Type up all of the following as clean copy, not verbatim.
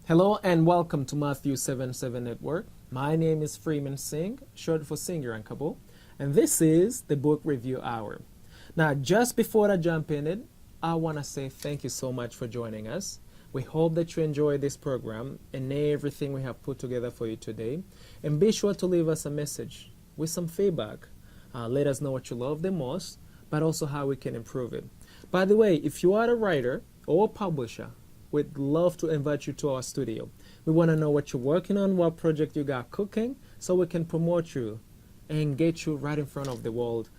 Hello and welcome to Matthew 7:7 Network. My name is Freeman Singh, short for Singer and Kabo, and this is the Book Review Hour. Now, just before I jump in it, I want to say thank you so much for joining us. We hope that you enjoy this program and everything we have put together for you today. And be sure to leave us a message with some feedback. Let us know what you love the most, but also how we can improve it. By the way, if you are a writer or a publisher, we'd love to invite you to our studio. We want to know what you're working on, what project you got cooking, so we can promote you and get you right in front of the world.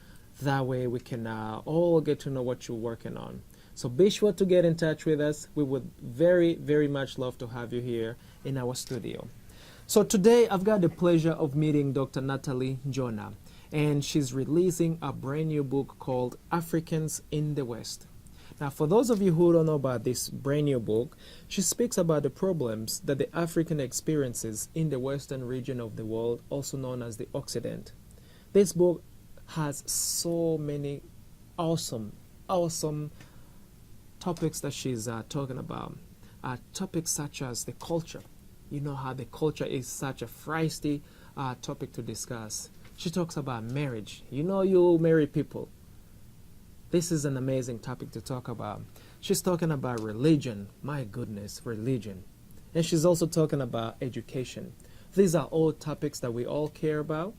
That way we can all get to know what you're working on. So be sure to get in touch with us. We would very, very much love to have you here in our studio. So today I've got the pleasure of meeting Dr. Nathalie Djonda, and she's releasing a brand new book called Africans in the West. Now, for those of you who don't know about this brand new book, she speaks about the problems that the African experiences in the western region of the world, also known as the Occident. This book has so many awesome topics that she's talking about. Topics such as the culture. You know how the culture is such a feisty topic to discuss. She talks about marriage. You know, you marry people. This is an amazing topic to talk about. She's talking about religion. My goodness, religion. And she's also talking about education. These are all topics that we all care about.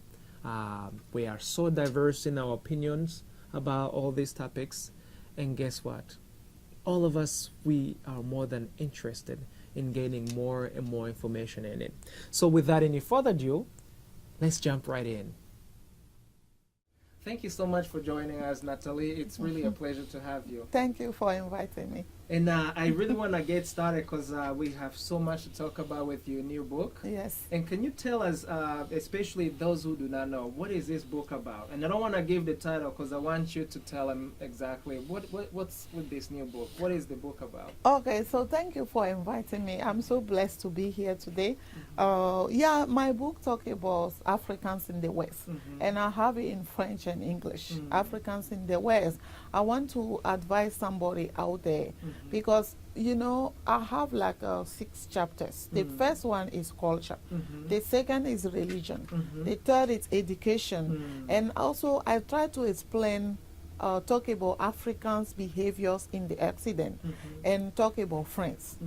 We are so diverse in our opinions about all these topics. And guess what? All of us, we are more than interested in gaining more and more information in it. So without any further ado, let's jump right in. Thank you so much for joining us, Nathalie. It's really a pleasure to have you. Thank you for inviting me. And I really want to get started because we have so much to talk about with your new book. Yes. And can you tell us, especially those who do not know, what is this book about? And I don't want to give the title because I want you to tell them exactly what's with this new book. What is the book about? Okay, so thank you for inviting me. I'm so blessed to be here today. My book talks about Africans in the West, and I have it in French and English. Africans in the West. I want to advise somebody out there because, you know, I have like 6 chapters. The first one is culture. The second is religion. The third is education. And also I try to explain, talk about Africans' behaviors in the Occident and talk about friends.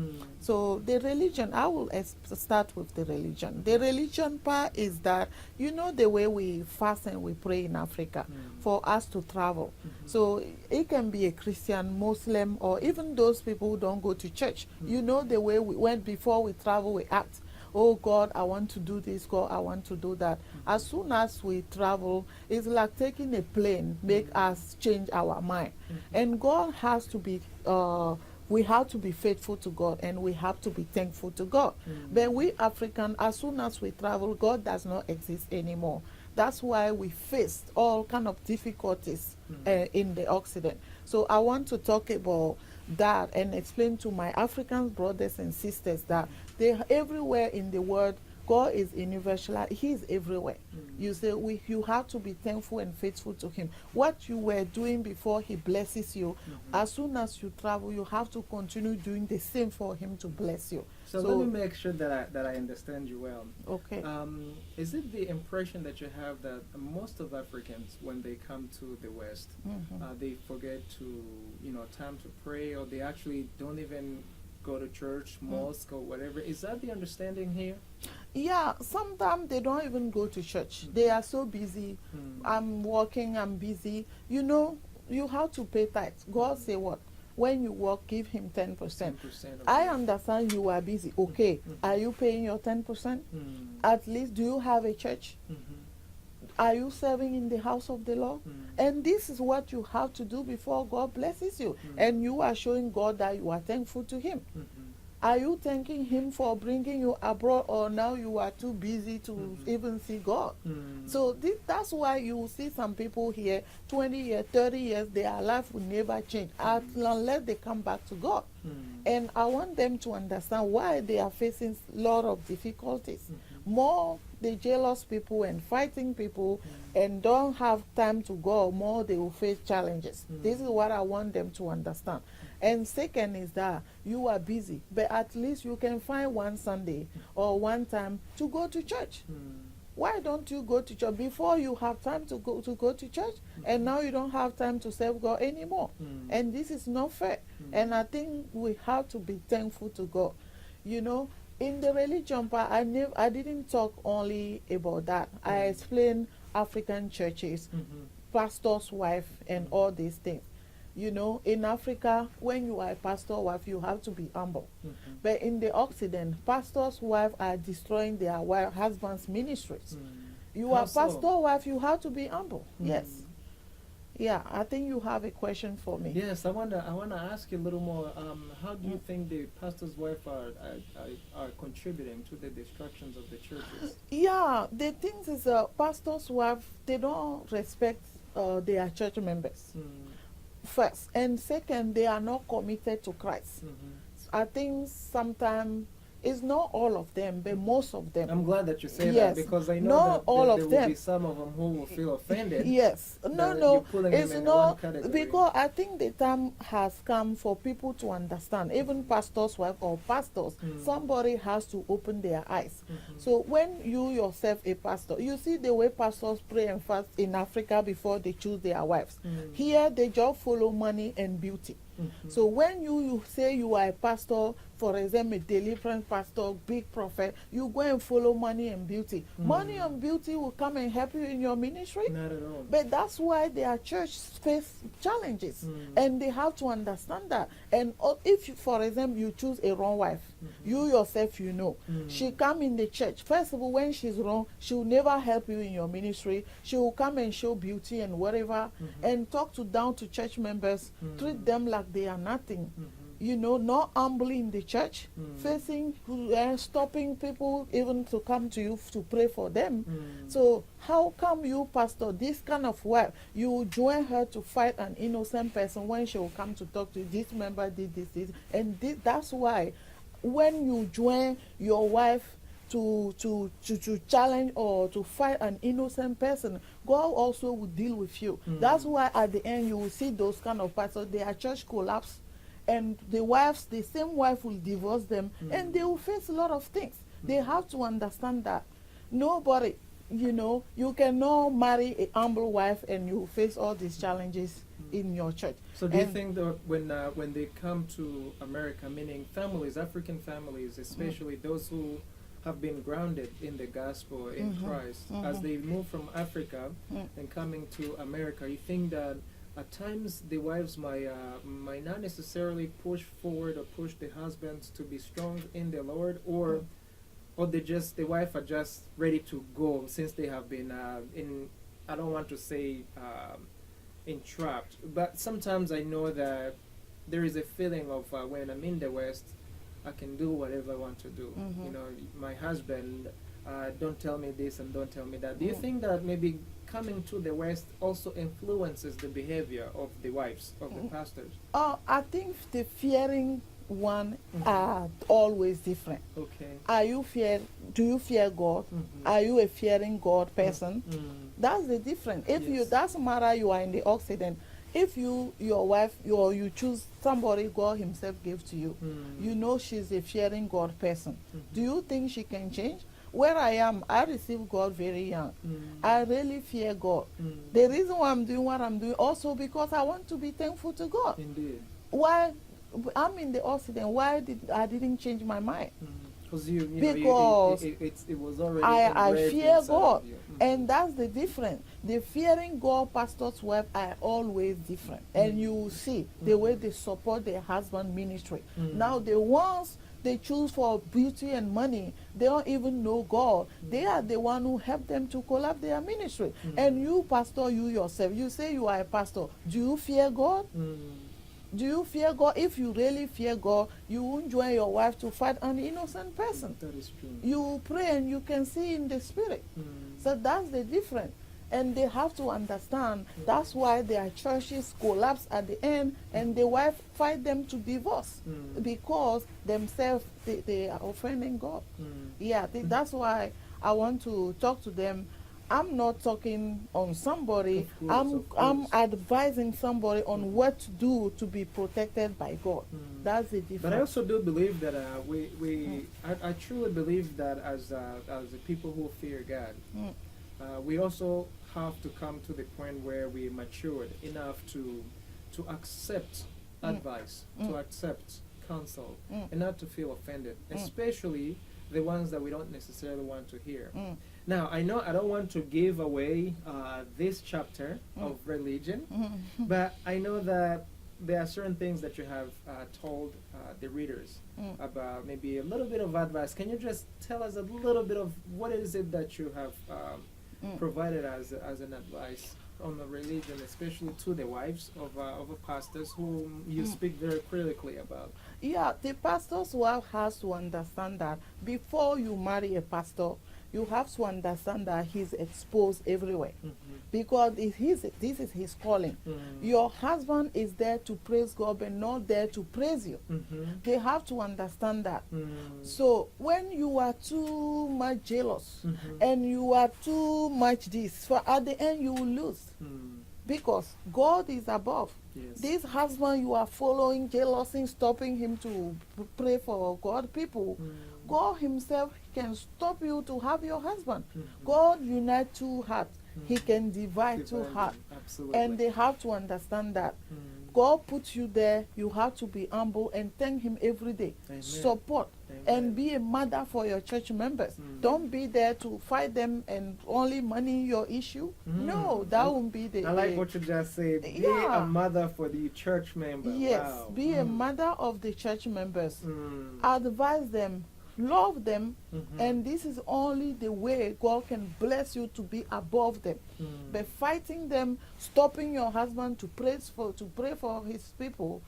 So the religion, I will start with the religion. The religion part is that, you know, the way we fast and we pray in Africa for us to travel. So it can be a Christian, Muslim, or even those people who don't go to church. You know, the way we went before we travel, we act. Oh God, I want to do this. God, I want to do that. As soon as we travel, it's like taking a plane, make us change our mind. And God has to be, we have to be faithful to God and we have to be thankful to God. But we African, as soon as we travel, God does not exist anymore. That's why we face all kind of difficulties in the Occident. So I want to talk about that and explain to my African brothers and sisters that they everywhere in the world, God is universal. He is everywhere. You say you have to be thankful and faithful to Him. What you were doing before He blesses you, as soon as you travel, you have to continue doing the same for Him to bless you. So let me make sure that I understand you well. Okay. Is it the impression that you have that most of Africans, when they come to the West, they forget to, time to pray, or they actually don't even go to church, mosque, or whatever? Is that the understanding here? Yeah, sometimes they don't even go to church. They are so busy. I'm working, I'm busy. You know, you have to pay tithes. God say what? When you work, give Him 10%. I understand you are busy. Okay, are you paying your 10%? At least, do you have a church? Are you serving in the house of the Lord? And this is what you have to do before God blesses you. And you are showing God that you are thankful to Him. Are you thanking Him for bringing you abroad, or now you are too busy to even see God? So that's why you will see some people here, 20 years, 30 years, their life will never change unless they come back to God. And I want them to understand why they are facing a lot of difficulties. More the jealous people and fighting people and don't have time to go, more they will face challenges. This is what I want them to understand. And second is that you are busy, but at least you can find one Sunday or one time to go to church. Why don't you go to church? Before you have time to go to church, and now you don't have time to serve God anymore. And this is not fair. And I think we have to be thankful to God. You know, in the religion part, I didn't talk only about that. I explained African churches, pastor's wife, and all these things. You know, in Africa, when you are a pastor's wife, you have to be humble. But in the Occident, pastors' wives are destroying their husbands' ministries. You How are so? pastor wife, you have to be humble. Yes. Yeah, I think you have a question for me. Yes, I wanna ask you a little more. How do you think the pastor's wife are contributing to the destructions of the churches? Yeah, the things is pastor's wife, they don't respect their church members. First, and second, they are not committed to Christ. I think sometimes it's not all of them, but most of them. I'm glad that you say Yes. that, because I know Not that all there of will them. be some of them who will feel offended. Yes, no, that no, you're pulling them it's in one not, category. because I think the time has come for people to understand, even pastors' wife or pastors, somebody has to open their eyes. So when you yourself a pastor, you see the way pastors pray and fast in Africa before they choose their wives. Here they just follow money and beauty. So when you say you are a pastor, for example, a deliverance pastor, big prophet, you go and follow money and beauty. Money and beauty will come and help you in your ministry. Not at all. But that's why their church face challenges, and they have to understand that. And if, you, for example, you choose a wrong wife, you yourself, you know, she come in the church. First of all, when she's wrong, she will never help you in your ministry. She will come and show beauty and whatever, and talk to down to church members, treat them like they are nothing. You know, not humbly in the church, facing, stopping people even to come to you to pray for them. So how come you, pastor, this kind of wife, you join her to fight an innocent person when she will come to talk to you, this member did this, and that's why when you join your wife to challenge or to fight an innocent person, God also will deal with you. That's why at the end you will see those kind of pastors, their church collapse, and the same wife will divorce them, and they will face a lot of things. They have to understand that nobody, you know, you cannot marry a humble wife and you face all these challenges in your church. So do you think that when they come to America, meaning families, African families, especially those who have been grounded in the gospel in Christ, as they move from Africa and coming to America, you think that at times the wives might not necessarily push forward or push the husbands to be strong in the Lord, or the wife are just ready to go since they have been I don't want to say entrapped, but sometimes I know that there is a feeling of when I'm in the West, I can do whatever I want to do. You know, my husband, don't tell me this and don't tell me that. Do you think that maybe coming to the West also influences the behavior of the wives of the pastors? I think the fearing one are always different. Okay. Do you fear God? Are you a fearing God person? That's the difference. If you doesn't matter you are in the Occident, if your wife, you choose somebody God himself gave to you, you know she's a fearing God person. Do you think she can change? Where I am, I received God very young. I really fear God. The reason why I'm doing what I'm doing also because I want to be thankful to God. Indeed. Why I'm in the Occident, why I didn't change my mind? Because it was already I engraved fear inside God, of you. and that's the difference. The fearing God pastor's wife are always different, and you will see the way they support their husband ministry. Now the ones they choose for beauty and money, they don't even know God. They are the one who help them to collapse their ministry. And you, pastor, you yourself, you say you are a pastor. Do you fear God? Do you fear God? If you really fear God, you won't join your wife to fight an innocent person. That is true. You pray and you can see in the spirit. So that's the difference. And they have to understand that's why their churches collapse at the end and the wife fight them to divorce because themselves they are offending God. Yeah, that's why I want to talk to them. I'm not talking on somebody. Of course, I'm of I'm course. advising somebody on what to do to be protected by God. That's the difference. But I also do believe that I truly believe that as the people who fear God, we also have to come to the point where we matured enough to accept advice, to accept counsel, and not to feel offended, especially the ones that we don't necessarily want to hear. Now, I know I don't want to give away this chapter of religion, but I know that there are certain things that you have told the readers about maybe a little bit of advice. Can you just tell us a little bit of what is it that you have provided as an advice on the religion, especially to the wives of pastors whom you speak very critically about? Yeah, the pastor's wife has to understand that before you marry a pastor, you have to understand that he's exposed everywhere. Because this is his calling. Your husband is there to praise God, but not there to praise you. They have to understand that. So when you are too much jealous and you are too much this, for at the end you will lose. Because God is above. Yes. This husband you are following, jealousy, stopping him to pray for God people. God himself can stop you to have your husband. God unite two hearts. He can divide two hearts. Absolutely. And they have to understand that. God puts you there. You have to be humble and thank him every day. Amen. Support. Amen. And be a mother for your church members. Don't be there to fight them and only money your issue. No, that won't be the... I like what you just said. Be a mother for the church members. Yes, Wow. be a mother of the church members. Advise them, love them, and this is only the way God can bless you to be above them. By fighting them, stopping your husband to pray for his people,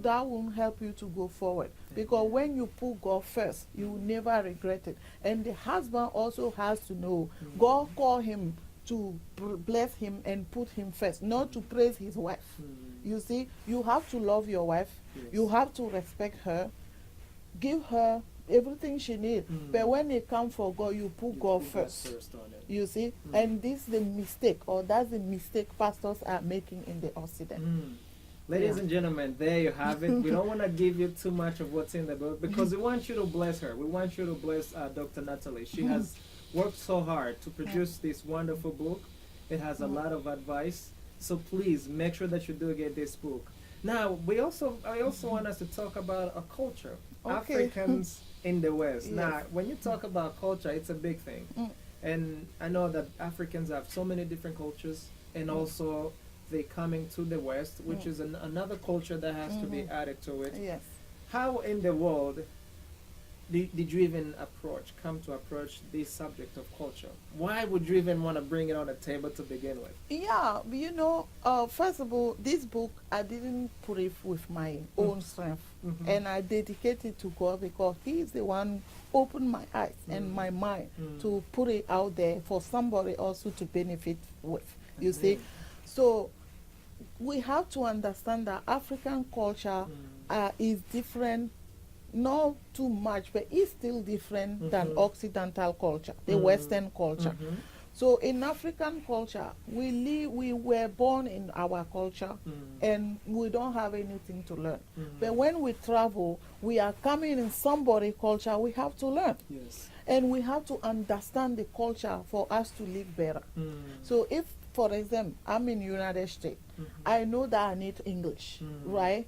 that won't help you to go forward. Because when you put God first, you will never regret it. And the husband also has to know God called him to bless him and put him first, not to praise his wife. You see, you have to love your wife. Yes. You have to respect her. Give her everything she needs. But when it comes for God, you put God first. On it. You see? And this is the mistake, or that's the mistake pastors are making in the Occident. Ladies and gentlemen, there you have it. We don't want to give you too much of what's in the book because we want you to bless her. We want you to bless Dr. Nathalie. She has worked so hard to produce this wonderful book. It has a lot of advice. So please make sure that you do get this book. Now, I also want us to talk about a culture. Okay. Africans in the West. Yes. Now, when you talk about culture, it's a big thing. And I know that Africans have so many different cultures, and also they coming to the West, which is another culture that has to be added to it. Yes. How in the world did you even come to approach this subject of culture? Why would you even want to bring it on the table to begin with? Yeah, you know, first of all, this book, I didn't put it with my own strength. And I dedicate it to God because He is the one who opened my eyes and my mind to put it out there for somebody also to benefit with. You see? So we have to understand that African culture is different, not too much, but it's still different than Occidental culture, the Western culture. So in African culture, we were born in our culture and we don't have anything to learn. But when we travel, we are coming in somebody's culture, we have to learn. Yes. And we have to understand the culture for us to live better. So if, for example, I'm in United States, I know that I need English, right?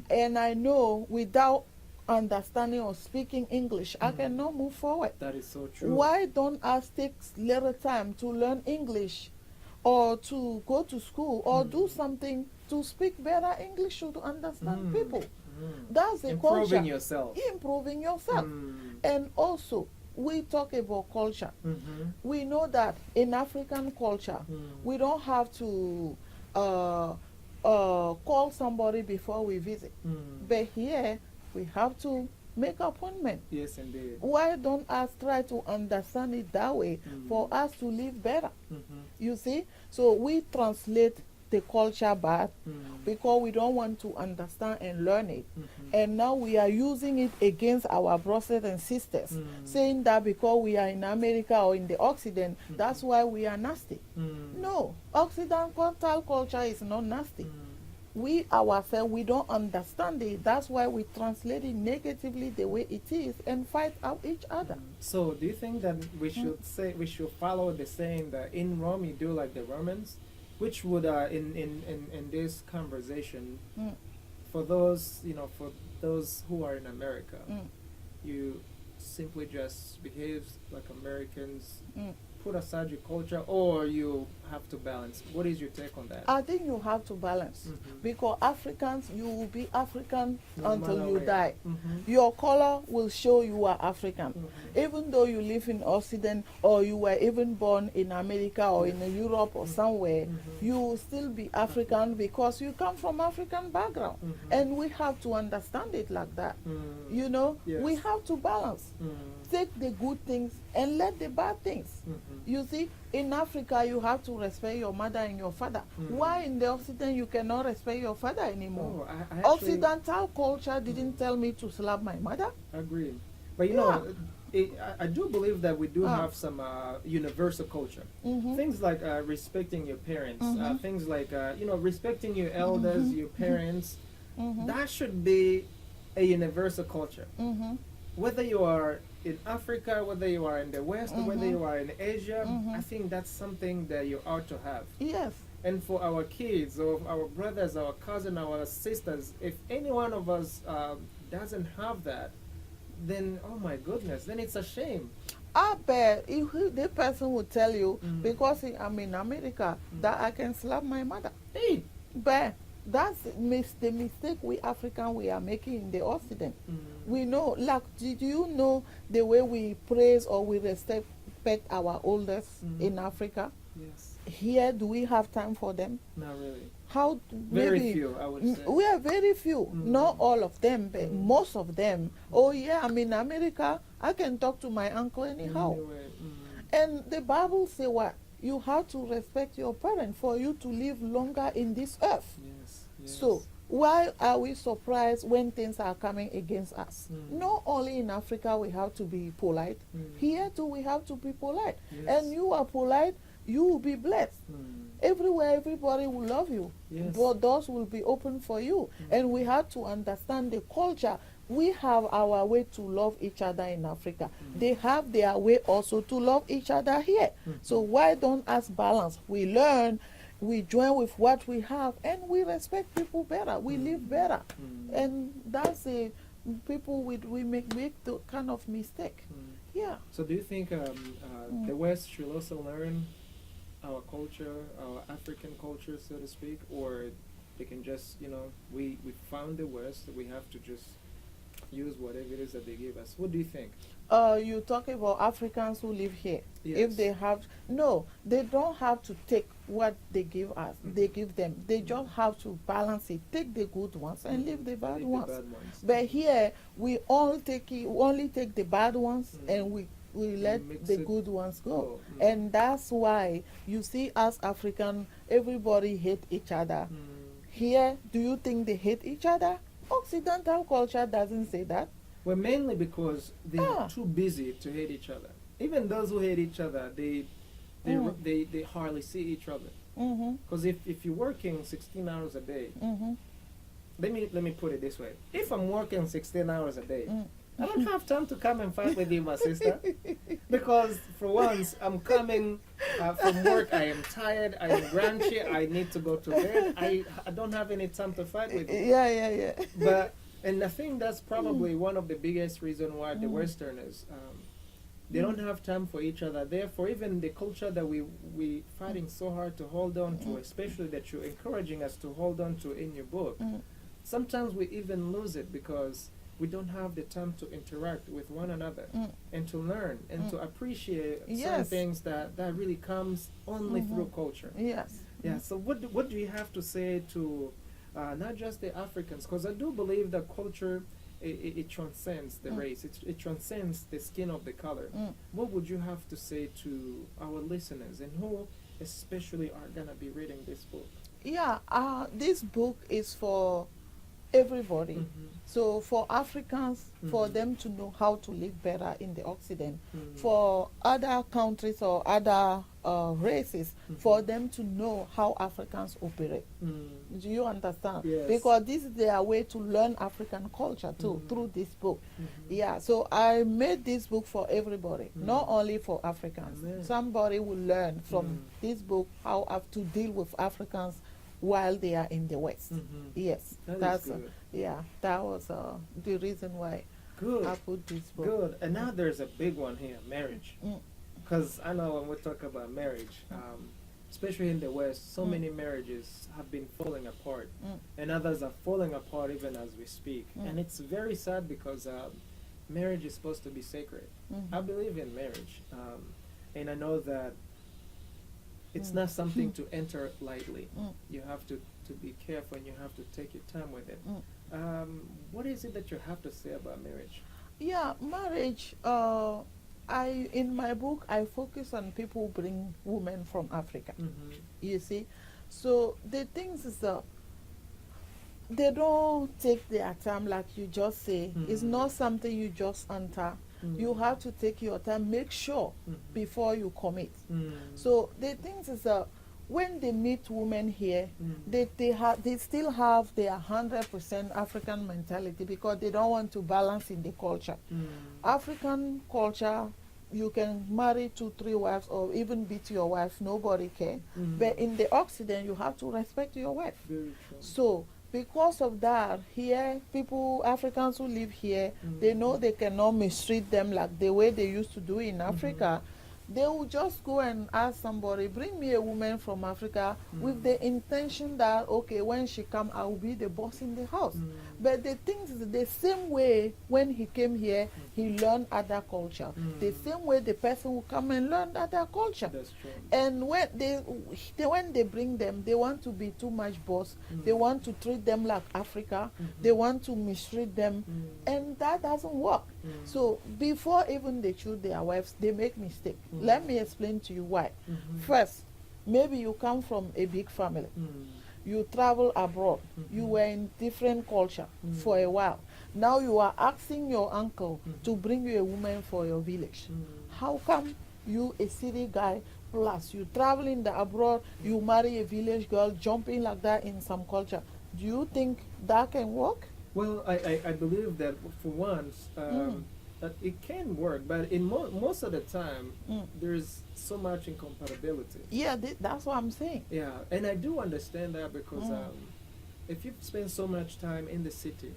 And I know without understanding or speaking English, I cannot move forward. That is so true. Why don't I take little time to learn English or to go to school or do something to speak better English to understand people? That's the culture. Improving yourself. Improving yourself. And also, we talk about culture. We know that in African culture, we don't have to call somebody before we visit. But here, we have to make appointment. Yes, indeed. Why don't us try to understand it that way for us to live better? You see? So we translate the culture bad because we don't want to understand and learn it. And now we are using it against our brothers and sisters, saying that because we are in America or in the Occident, that's why we are nasty. No, Occidental culture is not nasty. We ourselves, we don't understand it. That's why we translate it negatively the way it is and fight out each other. So do you think that we should say, we should follow the saying that in Rome you do like the Romans, which would in this conversation, for those, you know, for those who are in America, you simply just behave like Americans, put aside your culture, or you have to balance? What is your take on that? I think you have to balance because Africans, you will be African until you die. Your color will show you are African. Even though you live in Occident or you were even born in America or in Europe or somewhere, you will still be African because you come from African background. And we have to understand it like that. You know, we have to balance. Take the good things and let the bad things. You see, in Africa, you have to respect your mother and your father. Why in the Occident you cannot respect your father anymore? I actually Occidental culture didn't tell me to slap my mother. agree. But you know, I do believe that we do have some universal culture. Things like respecting your parents, things like, you know, respecting your elders, your parents. That should be a universal culture. Whether you are in Africa, whether you are in the West, whether you are in Asia, I think that's something that you ought to have. Yes. And for our kids, or our brothers, our cousins, our sisters, if any one of us doesn't have that, then oh my goodness, then it's a shame. I bet if the person would tell you, because I'm in America, that I can slap my mother. Hey, But that's the mistake we African we are making in the Occident. We know, like, did you know the way we praise or we respect our elders in Africa? yes, Here, do we have time for them? not really. How Very maybe few, I would say. we are very few, not all of them, but most of them. Oh yeah, I'm in America. I can talk to my uncle anyhow. Anyway, And the Bible say what? You have to respect your parents for you to live longer in this earth. yes, yes. So why are we surprised when things are coming against us? Not only in Africa we have to be polite. Here too we have to be polite. Yes. And you are polite, you will be blessed. Everywhere everybody will love you. Yes. But doors will be open for you. And we have to understand the culture. We have our way to love each other in Africa. They have their way also to love each other here. So why don't us balance? We learn, we join with what we have, and we respect people better. We live better. And that's a people we make the kind of mistake. Yeah. So do you think the West should also learn our culture, our African culture, so to speak, or they can just, you know, we found the West, we have to just use whatever it is that they give us? What do you think? You talk about Africans who live here. Yes. If they have, no, they don't have to take what they give us. They give them. They just have to balance it. Take the good ones and leave the bad Leave ones. the bad ones. But here we only take the bad ones and we let mix the it. good ones go. Oh, And that's why you see us African, everybody hate each other. Here, do you think they hate each other? Occidental culture doesn't say that. Well, mainly because they're Ah. too busy to hate each other. Even those who hate each other, they hardly see each other. Because if you're working 16 hours a day, let me put it this way: if I'm working 16 hours a day, I don't have time to come and fight with you, my sister, because for once I'm coming from work. I am tired. I am grumpy. I need to go to bed. I don't have any time to fight with you. Yeah. But and I think that's probably one of the biggest reasons why the Westerners they don't have time for each other. Therefore, even the culture that we fighting so hard to hold on to, especially that you're encouraging us to hold on to in your book, sometimes we even lose it because we don't have the time to interact with one another and to learn and to appreciate some Yes. things that really comes only through culture. Yes. Yeah. So what do you have to say to not just the Africans? Because I do believe that culture it transcends the race. It transcends the skin of the color. What would you have to say to our listeners and who especially are gonna be reading this book? Yeah, this book is for everybody. Mm-hmm. So for Africans, for Mhm. them to know how to live better in the Occident, Mm. for other countries or other races, for Mhm. them to know how Africans operate. Mm. Do you understand? Yes. Because this is their way to learn African culture too, Mhm. through this book. Mhm. Yeah, so I made this book for everybody, not Mm. only for Africans. Amen. Somebody will learn from Mm. this book how to deal with Africans while they are in the West. Mhm. Yes, That is that's good. yeah, that was the reason why Good. I put this book. Good. And now there's a big one here, marriage. Mm. Because I know when we talk about marriage, especially in the West, so Mm. many marriages have been falling apart, Mm. and others are falling apart even as we speak. Mm. And it's very sad because marriage is supposed to be sacred. Mhm. I believe in marriage, and I know that it's Mm. not something to enter lightly. Mm. You have to be careful and you have to take your time with it. Mm. What is it that you have to say about marriage? Yeah, marriage. I in my book I focus on people who bring women from Africa. Mm-hmm. You see, so the things is they don't take their time like you just say. It's Mhm. not something you just enter. Mm. You have to take your time. Make sure Mhm. before you commit. Mm. So the things is when they meet women here, Mm. they still have their 100% African mentality because they don't want to balance in the culture. Mm. African culture, you can marry 2, 3 wives or even beat your wife. Nobody can. Mm. But in the Occident, you have to respect your wife. Very true. So because of that, here people, Africans who live here, they know they cannot mistreat them like the way they used to do in Africa. They will just go and ask somebody, bring me a woman from Africa with the intention that, okay, when she come, I will be the boss in the house. Mm. But the things is the same way when he came here, he learned other culture. The same way the person will come and learn other culture. That's true. And when they bring them, they want to be too much boss. They want to treat them like Africa. They want to mistreat them. And that doesn't work. So before even they choose their wives, they make mistake. Let me explain to you why. First, maybe you come from a big family. You travel abroad. You were in different culture for a while. Now you are asking your uncle to bring you a woman for your village. How come you, a city guy, plus you travel in the abroad, you marry a village girl, jumping like that in some culture? Do you think that can work? Well, I believe that for once, that it can work, but in most of the time, there's so much incompatibility. Yeah, that's what I'm saying. Yeah, and I do understand that because if you spend so much time in the city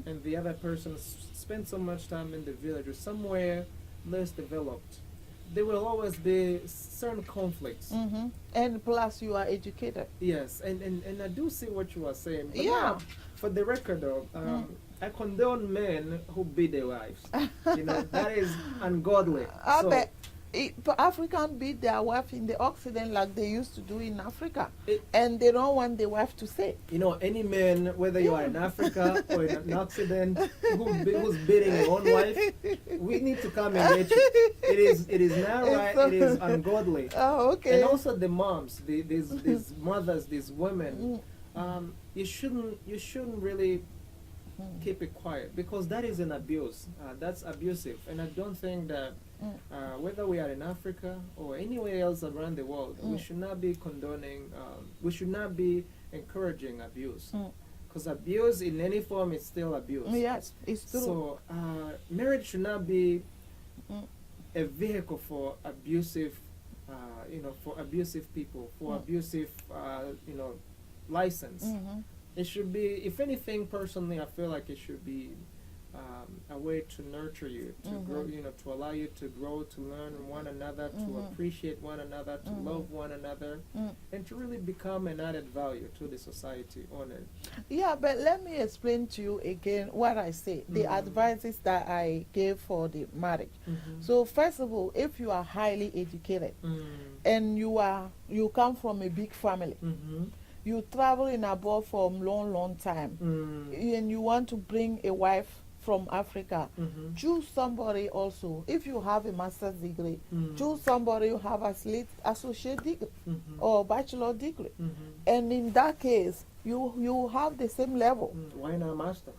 and the other person spends so much time in the village or somewhere less developed, there will always be certain conflicts. And plus, you are educated. Yes, and I do see what you are saying. But Yeah. now, for the record, though, I condone men who beat their wives. That is ungodly. So, But Africans beat their wife in the Occident like they used to do in Africa, and they don't want the wife to say. any man, whether you are in Africa or in an Occident, who's beating your own wife, we need to come and get you. It is not right. It is ungodly. Oh, okay. And also the moms, these mothers, these women, you shouldn't really keep it quiet because that is an abuse. That's abusive, and I don't think that whether we are in Africa or anywhere else around the world, we should not be condoning. We should not be encouraging abuse, because abuse in any form is still abuse. Yes, it's true. So marriage should not be a vehicle for abusive, for abusive people, for abusive, license. It should be, if anything, personally, I feel like it should be a way to nurture you, to grow, to allow you to grow, to learn one another, to appreciate one another, to love one another, and to really become an added value to the society on it. Yeah, but let me explain to you again what I say, the advices that I gave for the marriage. So first of all, if you are highly educated and you come from a big family, you travel in abroad for a long time, and you want to bring a wife from Africa, choose somebody also. If you have a master's degree, choose somebody who have at least associate degree or bachelor degree. And in that case, you have the same level. Why not master?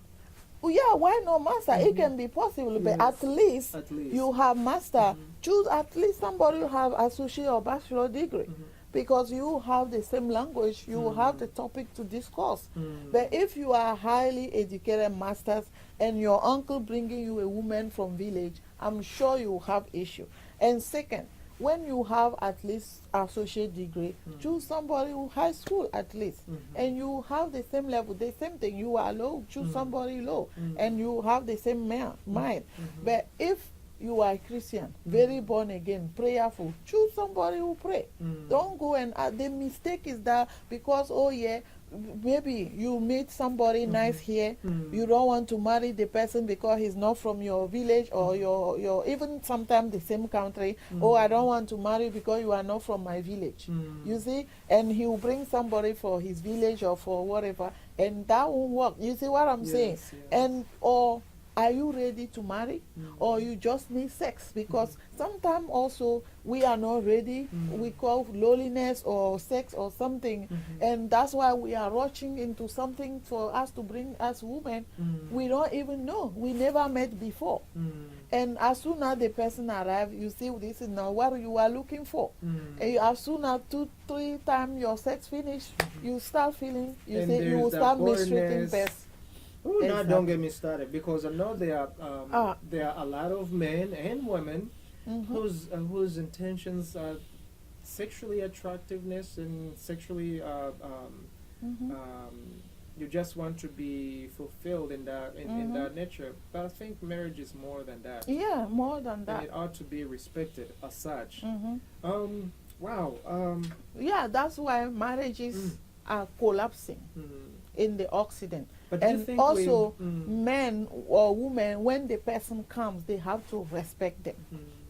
Yeah, why not master? It can be possible, but at least you have master. Choose at least somebody who have associate or bachelor degree. Because you have the same language, you have the topic to discuss. But if you are highly educated masters and your uncle bringing you a woman from village, I'm sure you have issue. And second, when you have at least associate degree, choose somebody who high school at least, and you have the same level, the same thing. You are low, choose somebody low, and you have the same mind. But if you are a Christian, very born again, prayerful, choose somebody who pray. Don't go and the mistake is that because, oh yeah, maybe you meet somebody nice here, you don't want to marry the person because he's not from your village or your even sometimes the same country. Oh, I don't want to marry because you are not from my village. You see, and he will bring somebody for his village or for whatever, and that won't work. You see what I'm saying? Yes. And or are you ready to marry, or you just need sex? Because sometimes also we are not ready. We call loneliness or sex or something, and that's why we are rushing into something for us to bring us women. We don't even know. We never met before. And as soon as the person arrives, you see this is not what you are looking for. And as soon as 2-3 times your sex finish, you start feeling, you will start mistreating person. Oh, now don't get me started, because I know there are a lot of men and women whose intentions are sexually attractiveness and sexually you just want to be fulfilled in that in that nature. But I think marriage is more than that. Yeah, more than that. And it ought to be respected as such. Wow. Yeah, that's why marriages are collapsing in the Occident. But and also, men or women, when the person comes, they have to respect them.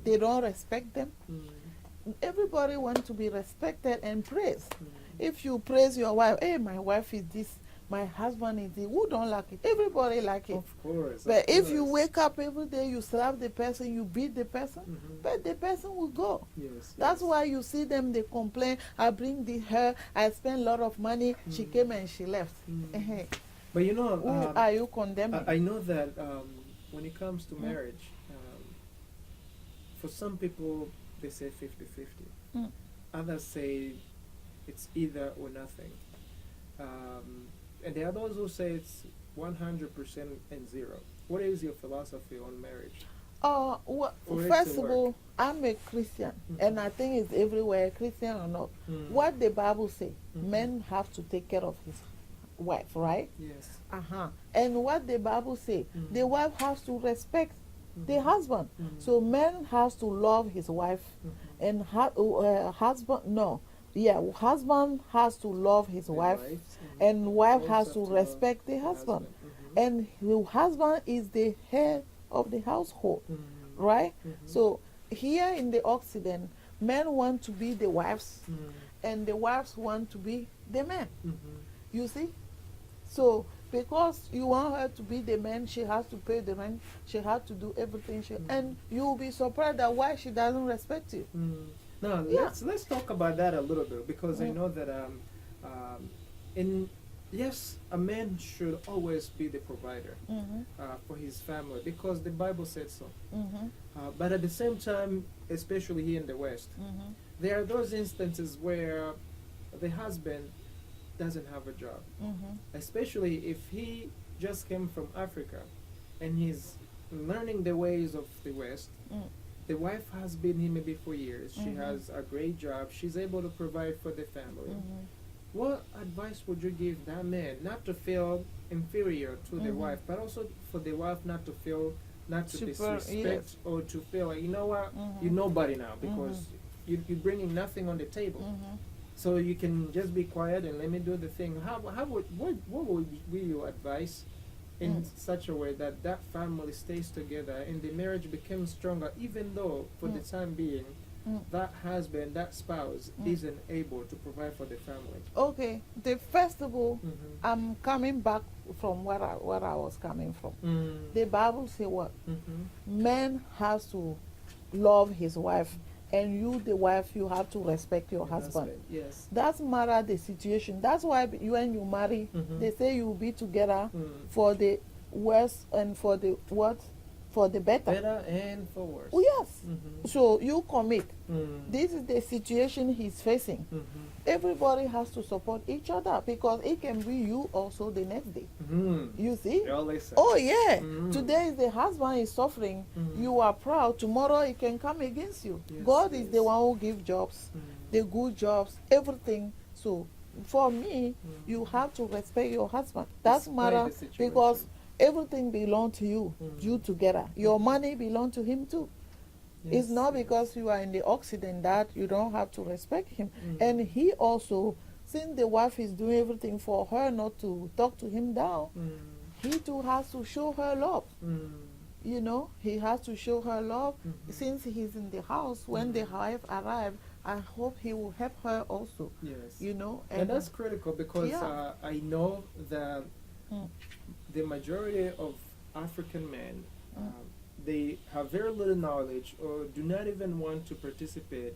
They don't respect them. Everybody wants to be respected and praised. If you praise your wife, hey, my wife is this, my husband is this, who don't like it? Everybody like it. Of course. But if you wake up every day, you slap the person, you beat the person, but the person will go. Yes. That's why you see them, they complain, I bring her, I spend a lot of money, she came and she left. But you know, who are you condemning? I know that when it comes to marriage, for some people, they say 50-50. Others say it's either or nothing. And there are those who say it's 100% and zero. What is your philosophy on marriage? Well, first of all, I'm a Christian, and I think it's everywhere, Christian or not. What the Bible says, men have to take care of his wife, right? Yes. And what the Bible says, the wife has to respect the husband. So man has to love his wife, and husband has to love his wife, and wife has to respect the husband. And the husband is the head of the household, right? So here in the Occident, men want to be the wives, and the wives want to be the men. You see? So because you want her to be the man, she has to pay the rent, she has to do everything, and you will be surprised at why she doesn't respect you. Now let's talk about that a little bit, because I know that yes, a man should always be the provider for his family, because the Bible said so. But at the same time, especially here in the West, there are those instances where the husband doesn't have a job, especially if he just came from Africa and he's learning the ways of the West. The wife has been here maybe for years. She has a great job. She's able to provide for the family. What advice would you give that man, not to feel inferior to the wife, but also for the wife not to feel, not to disrespect or to feel like, you know what, you're nobody now, because you're bringing nothing on the table. So you can just be quiet and let me do the thing. What would be your advice in such a way that that family stays together and the marriage becomes stronger, even though for the time being that husband, that spouse, isn't able to provide for the family? Okay, the first of all, Mm-hmm. I'm coming back from where I was coming from. Mm. The Bible say what? Mm-hmm. Man has to love his wife, and you, the wife, you have to respect your husband. Yes. That's matter the situation. That's why you, when you marry, they say you will be together for the worse and for the what? For the better. Better and for worse. Oh, yes. Mm-hmm. So you commit. Mm. This is the situation he's facing. Mm-hmm. Everybody has to support each other because it can be you also the next day. Mm-hmm. You see? They always say. Oh yeah. Mm. Today the husband is suffering. You are proud. Tomorrow it can come against you. Yes, God is the yes. one who gives jobs, the good jobs, everything. So for me, you have to respect your husband. That's Despite matter the situation. because everything belongs to you. You together. Your money belongs to him too. Yes, It's not yes. because you are in the Occident that you don't have to respect him. And he also, since the wife is doing everything for her not to talk to him down, he too has to show her love. You know, he has to show her love. Since he's in the house, when the wife arrives, I hope he will help her also. Yes. You know, And that's critical because Yeah. I know that the majority of African men, they have very little knowledge or do not even want to participate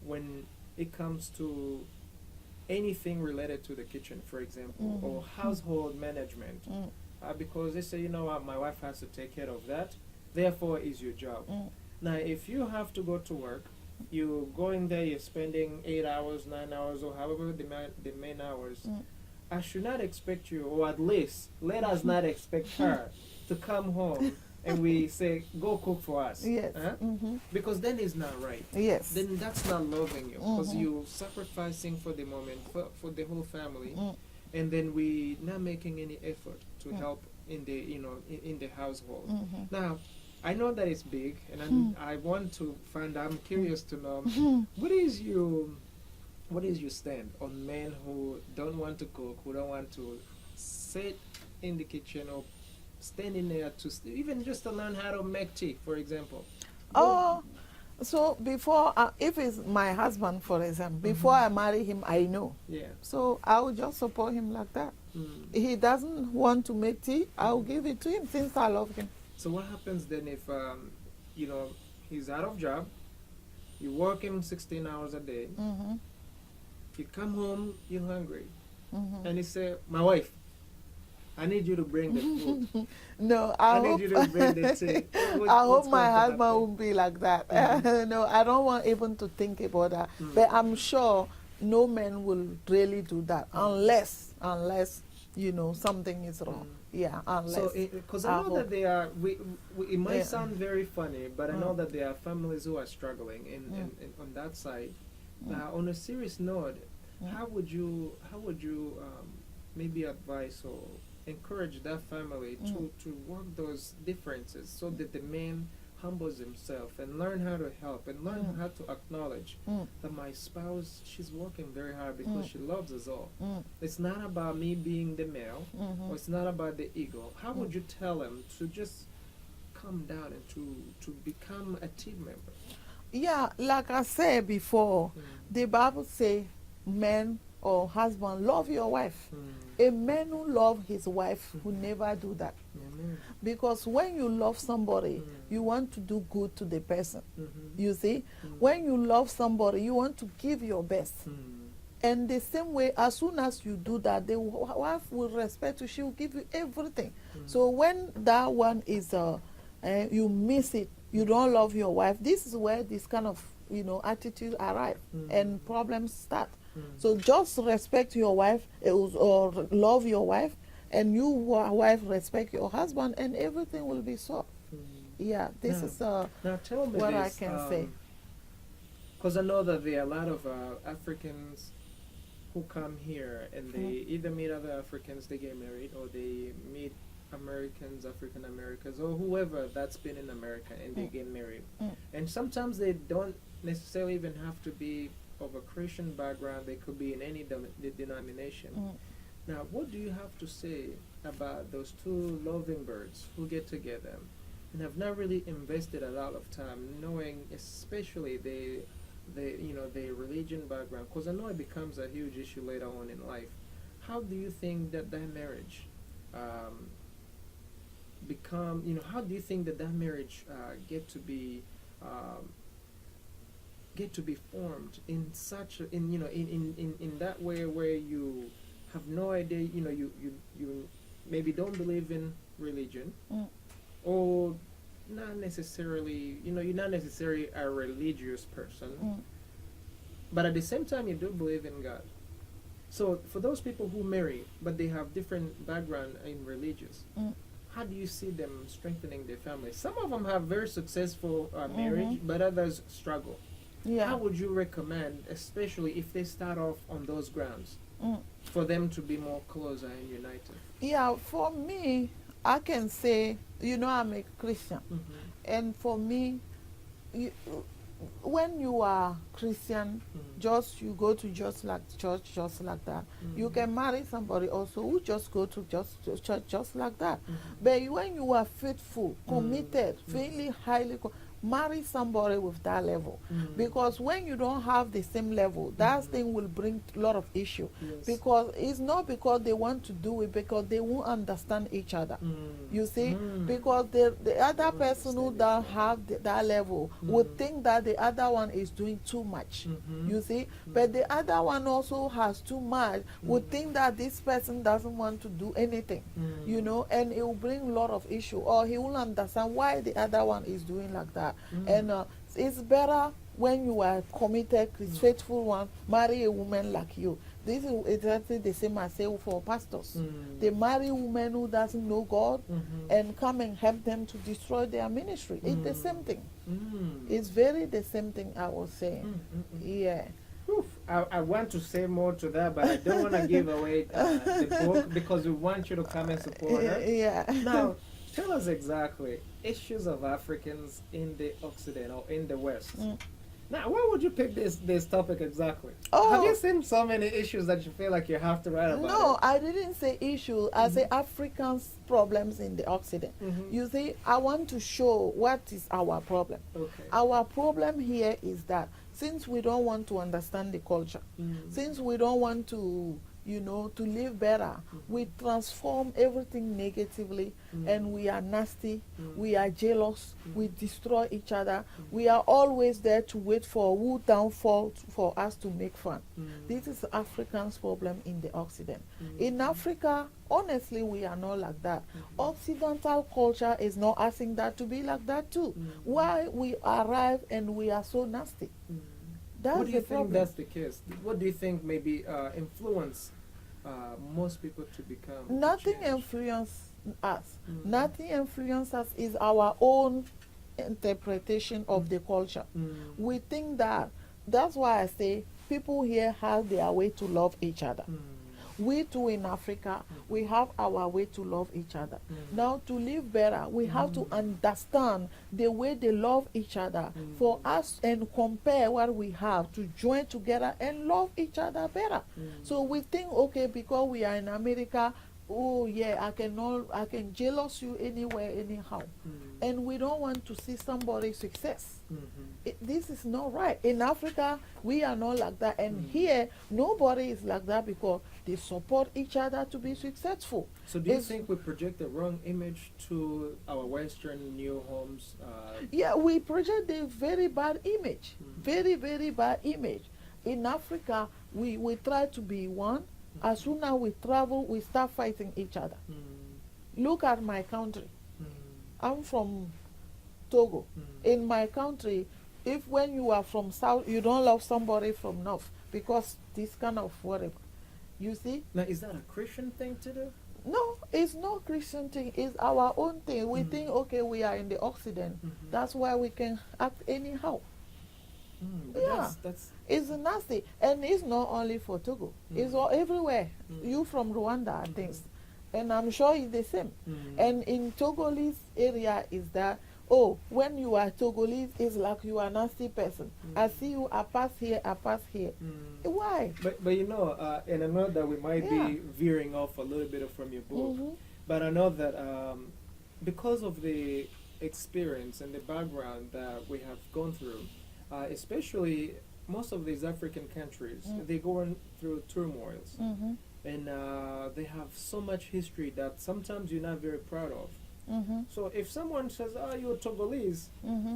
when it comes to anything related to the kitchen, for example, or household management. Because they say, you know what, my wife has to take care of that, therefore is your job. Now, if you have to go to work, you go in there, you're spending 8 hours, 9 hours, or however the main hours. I should not expect you, or at least let us not expect her to come home and we say, go cook for us. Yes. Huh? Because then it's not right. Yes. Then that's not loving you because you're sacrificing for the moment, for the whole family, and then we not making any effort to help in the in the household. Now, I know that it's big, and I want to find. I'm curious to know what is your stand on men who don't want to cook, who don't want to sit in the kitchen or stand in there to even just to learn how to make tea, for example. Oh, so before, if it's my husband, for example, before I marry him, I know. Yeah. So I will just support him like that. He doesn't want to make tea, I'll give it to him since I love him. So what happens then if he's out of job, you working 16 hours a day, you come home, you're hungry, and he say, my wife, I need you to bring the food. No, I need you to bring the tea. I hope my husband will. won't be like that. No, I don't want even to think about that. But I'm sure no man will really do that unless something is wrong. Yeah, unless. So, because I know that they are, it might sound very funny, but I know that there are families who are struggling in on that side. On a serious note, how would you maybe advise or encourage that family to work those differences so that the man humbles himself and learn how to help and learn how to acknowledge that my spouse, she's working very hard because she loves us all. It's not about me being the male, or it's not about the ego. How would you tell him to just calm down and to become a team member? Yeah, like I said before, the Bible say, men or husband, love your wife. A man who love his wife will never do that. Because when you love somebody, you want to do good to the person. You see? When you love somebody, you want to give your best. And the same way, as soon as you do that, the wife will respect you. She will give you everything. So when that one is, you miss it, you don't love your wife, this is where this kind of, attitude arrive and problems start. So just respect your wife or love your wife, and you, wife, respect your husband, and everything will be solved. Yeah, this is now tell me what this, I can say. Because I know that there are a lot of Africans who come here and they either meet other Africans, they get married, or they meet Americans, African Americans, or whoever that's been in America and they get married. And sometimes they don't necessarily even have to be of a Christian background. They could be in any denomination. Now, what do you have to say about those two loving birds who get together and have not really invested a lot of time, knowing especially they the religion background, because I know it becomes a huge issue later on in life. How do you think that marriage um, how do you think that marriage um, get to be formed in such in that way where you have no idea, you maybe don't believe in religion, Mm. or not necessarily, you're not necessarily a religious person, Mm. but at the same time you do believe in God. So for those people who marry but they have different background in religious, Mm. how do you see them strengthening their family? Some of them have very successful marriage, Mhm. but others struggle. Yeah. How would you recommend, especially if they start off on those grounds, Mm. for them to be more closer and united? Yeah, for me, I can say, I'm a Christian. Mm-hmm. And for me, you, when you are Christian, Mm-hmm. just you go to just like church, just like that. You Mm-hmm. can marry somebody also who just go to just to church, just like that. Mm-hmm. But when you are faithful, committed, Mm-hmm. really highly, marry somebody with that level. Mm-hmm. Because when you don't have the same level, that Mhm. thing will bring a lot of issue. Yes. Because it's not because they want to do it, because they won't understand each other. You see, because the other Don't person who understand don't each other. have that level would Mm. think that the other one is doing too much. Mhm. You see, but the other one also has too much, would Mm. think that this person doesn't want to do anything. Mm. And it will bring a lot of issue, or he will understand why the other one is doing like that. And it's better when you are committed, faithful one, marry a woman like you. This is exactly the same as say for pastors. They marry women who doesn't know God Mhm. and come and help them to destroy their ministry. It's the same thing. Mm. It's very the same thing I was saying. Yeah. Oof. I want to say more to that, but I don't want to give away the book because we want you to come and support her. Yeah. Now, tell us exactly issues of Africans in the Occident or in the West. Mm. Now, why would you pick this topic exactly? Oh. Have you seen so many issues that you feel like you have to write about No, it? I didn't say issue. I say Africans' problems in the Occident. Mhm. You see, I want to show what is our problem. Okay. Our problem here is that since we don't want to understand the culture, since we don't want to, to live better, we transform everything negatively, and we are nasty, we are jealous, we destroy each other, we are always there to wait for who downfall for us to make fun. This is Africans' problem in the Occident. In Africa, honestly, we are not like that. Occidental culture is not asking that to be like that too. Why we arrive and we are so nasty? That's What do you the think problem. that's the case? What do you think maybe influence most people to become? to Nothing change? influences us. Mm. Nothing influences us is our own interpretation of the culture. We think that's why I say people here have their way to love each other. We too in Africa, we have our way to love each other. Now to live better, we have to understand the way they love each other for us, and compare what we have to join together and love each other better. So we think, okay, because we are in America, oh yeah, I can jealous you anywhere, anyhow. And we don't want to see somebody's success. This is not right. In Africa, we are not like that. And here, nobody is like that because they support each other to be successful. So do you It's- think we project the wrong image to our Western new homes? Yeah, we project a very bad image. Mm. Very, very bad image. In Africa, we try to be one. As soon as we travel, we start fighting each other. Look at my country. I'm from Togo. In my country, if when you are from south, you don't love somebody from north because this kind of whatever. You see? Now, is that a Christian thing to do? No, it's not Christian thing. It's our own thing. We think, okay, we are in the Occident. That's why we can act anyhow. But Yeah. that's It's nasty. And it's not only for Togo. It's all everywhere. You from Rwanda, I think. And I'm sure it's the same. And in Togolese area is that, oh, when you are Togolese, it's like you are a nasty person. I see you, I pass here, I pass here. Why? But and I know that we might Yeah. be veering off a little bit from your book, Mhm. but I know that because of the experience and the background that we have gone through, especially most of these African countries, they're going through turmoils, and they have so much history that sometimes you're not very proud of. So if someone says, "Oh, you're Togolese,"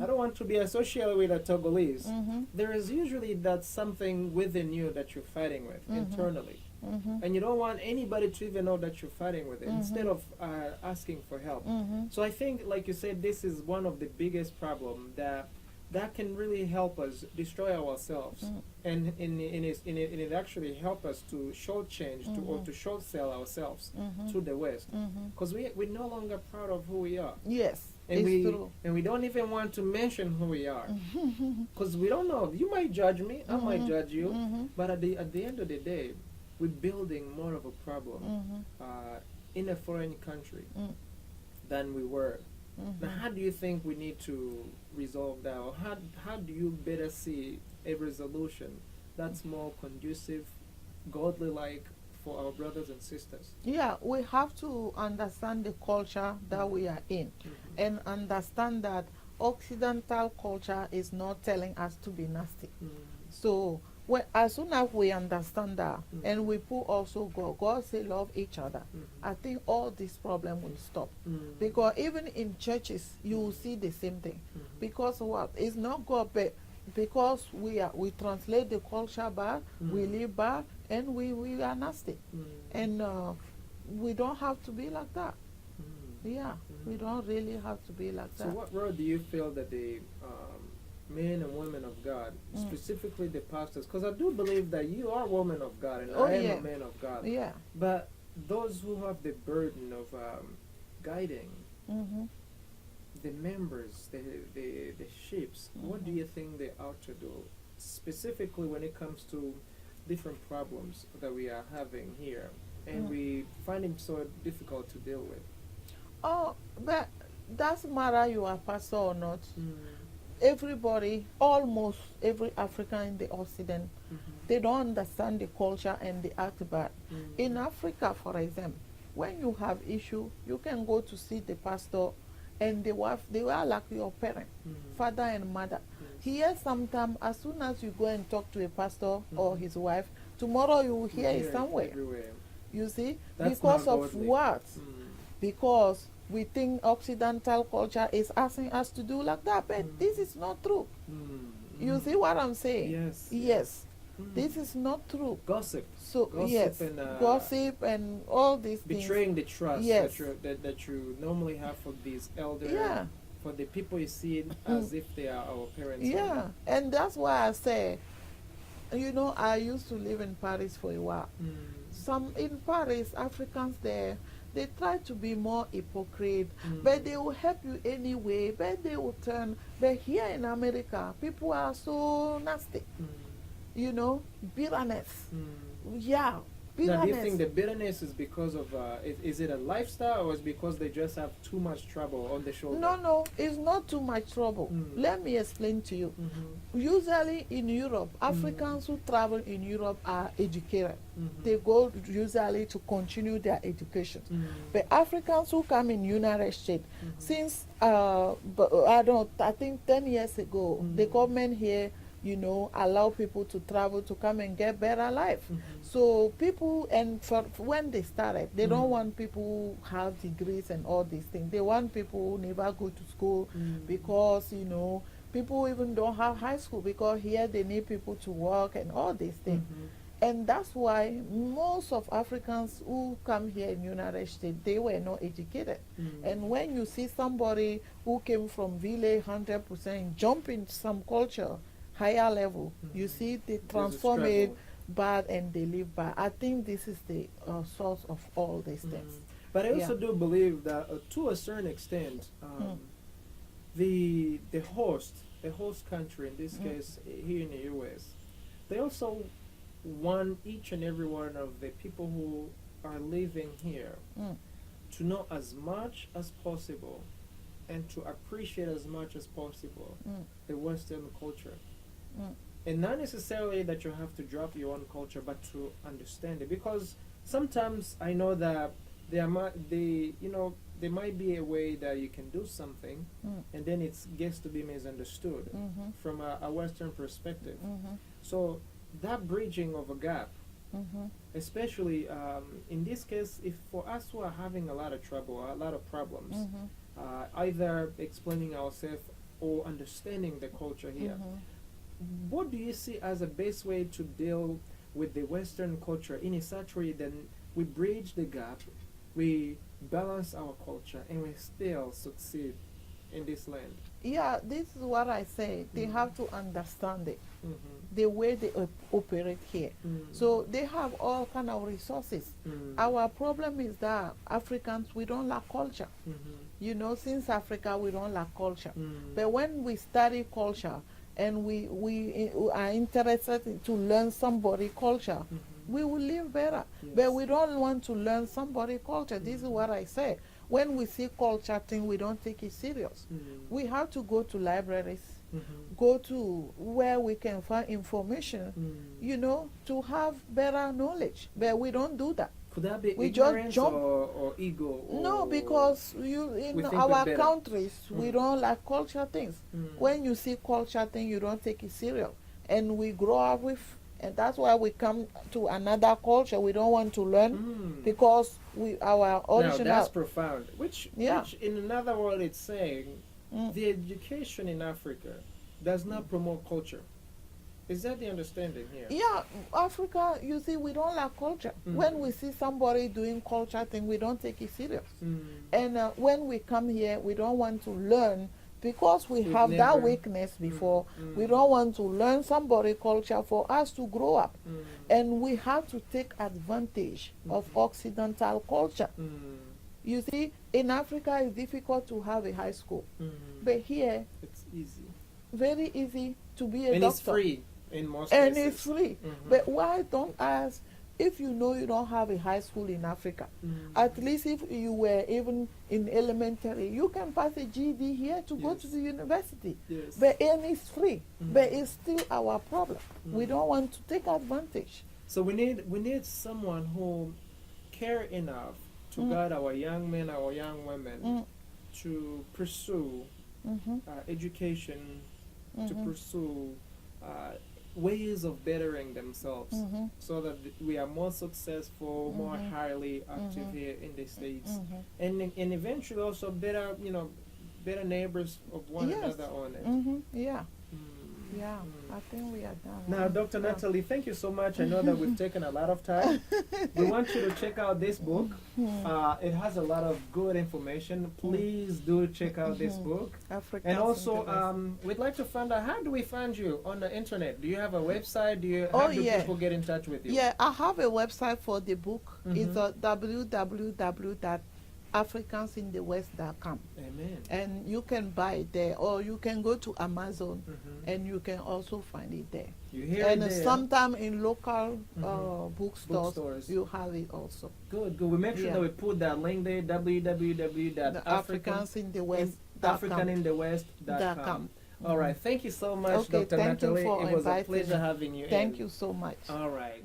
I don't want to be associated with a Togolese. There is usually that something within you that you're fighting with internally, and you don't want anybody to even know that you're fighting with it. Instead of asking for help. So I think, like you said, this is one of the biggest problems that can really help us destroy ourselves, and it actually help us to short change or to short sell ourselves to the West, because we're no longer proud of who we are. Yes, And it's we true. and we don't even want to mention who we are, because we don't know. You might judge me, I might judge you, but at the end of the day, we're building more of a problem in a foreign country than we were. Now, how do you think we need to resolve that? Or how do you better see a resolution that's more conducive, godly-like for our brothers and sisters? Yeah, we have to understand the culture that we are in and understand that Occidental culture is not telling us to be nasty. So as soon as we understand that and we put also God say love each other, I think all this problem will stop. Because even in churches, you will see the same thing. Because what? It's not God, but because we translate the culture bad, we live bad, and we are nasty. And we don't have to be like that. Yeah, we don't really have to be like that. So what role do you feel that the men and women of God, specifically the pastors, because I do believe that you are women of God and I am a man of God. Yeah. But those who have the burden of guiding the members, the sheeps, what do you think they ought to do, specifically when it comes to different problems that we are having here and we find it so difficult to deal with? Oh, but doesn't matter you are pastor or not. Everybody, almost every African in the Occident, they don't understand the culture and they act bad. In Africa, for example, when you have issue, you can go to see the pastor and the wife, they are like your parent, father and mother. Here sometimes, as soon as you go and talk to a pastor or his wife, tomorrow you will hear it somewhere. Everywhere. You see? That's Because not of godly. what? Because we think Occidental culture is asking us to do like that, but this is not true. You see what I'm saying? Yes. Yes. This is not true. Gossip. So Gossip yes, and, gossip and all these betraying the trust Yes. that you normally have for these elders, Yeah. for the people you see as if they are our parents. things. Yeah, and that's why I say, you know, I used to live in Paris for a while. Some in Paris, Africans there, they try to be more hypocrite, but they will help you anyway, but they will turn. But here in America, people are so nasty, you know, bitterness. Yeah, Now, do you bitterness. think the bitterness is because of, is it a lifestyle or is it because they just have too much trouble on the shoulder? No, it's not too much trouble. Let me explain to you. Usually in Europe, Africans who travel in Europe are educated. They go usually to continue their education. But Africans who come in United States, since I think 10 years ago, the government here, you know, allow people to travel to come and get better life. So people, and for when they started, they don't want people who have degrees and all these things. They want people who never go to school because, you know, people even don't have high school because here they need people to work and all these things. And that's why most of Africans who come here in United States, they were not educated. And when you see somebody who came from village 100% jump into some culture, higher level, you see they transform it bad and they live bad. I think this is the source of all these things. But I also do believe that to a certain extent, the host country, in this case here in the U.S., they also want each and every one of the people who are living here to know as much as possible and to appreciate as much as possible the Western culture. And not necessarily that you have to drop your own culture, but to understand it. Because sometimes I know that there might be a way that you can do something, Mm. and then it gets to be misunderstood Mhm. from a Western perspective. Mhm. So that bridging of a gap, Mhm. especially in this case, if for us who are having a lot of trouble, a lot of problems, Mhm. either explaining ourselves or understanding the culture here, Mhm. what do you see as a best way to deal with the Western culture in a such way that we bridge the gap, we balance our culture, and we still succeed in this land? Yeah, this is what I say. They Mhm. have to understand it, Mm-hmm. the way they operate here. So they have all kind of resources. Our problem is that Africans, we don't lack culture. You know, since Africa, we don't lack culture. But when we study culture and we are interested to learn somebody culture, we will live better. Yes. But we don't want to learn somebody culture. This is what I say. When we see culture thing, we don't take it serious. We have to go to libraries, go to where we can find information, you know, to have better knowledge. But we don't do that. Could that be We just ignorance jump. or ego? No, because you in We think our we're better. countries we Mm. don't like culture things. When you see culture thing, you don't take it serious, and we grow up with, and that's why we come to another culture. We don't want to learn because our Now original. that's profound. Which Yeah. in another word, it's saying Mm. the education in Africa does not promote culture. Is that the understanding here? Yeah, Africa, you see, we don't like culture. When we see somebody doing culture thing, we don't take it serious. And when we come here, we don't want to learn because we We've have that never- weakness before. We don't want to learn somebody culture for us to grow up. And we have to take advantage of Occidental culture. You see, in Africa, it's difficult to have a high school. But here, It's easy. very easy to be a And doctor. it's free in most And cases. it's free. Mhm. But why don't ask if you know you don't have a high school in Africa? At least if you were even in elementary, you can pass a GED here to go to Yes. the university. Yes. But and it's free. But it's still our problem. We don't want to take advantage. So we need someone who care enough to guide our young men, our young women to pursue education, to pursue ways of bettering themselves, so that we are more successful, more highly active here in the States, and eventually also better, better neighbors of one Yes. another on it. Yeah. Mm. Yeah. I think we are done. Now, Dr. Yeah. Nathalie, thank you so much. I know that we've taken a lot of time. We want you to check out this book. It has a lot of good information. Please do check out this book. Africans And in also, the West. we'd like to find out, how do we find you on the internet? Do you have a website? Oh, How do yeah. people get in touch with you? Yeah, I have a website for the book. It's www.africansinthewest.com. Amen. And you can buy it there, or you can go to Amazon and you can also find it there. You hear And it there. sometime in local bookstores, Bookstores. you have it also. Good. We make sure Yeah. that we put that link there, The www.africansinthewest.com. .com. All right. Thank you so much, Okay, Dr. thank you Nathalie. for It was a inviting pleasure me. having you Thank in. you so much. All right.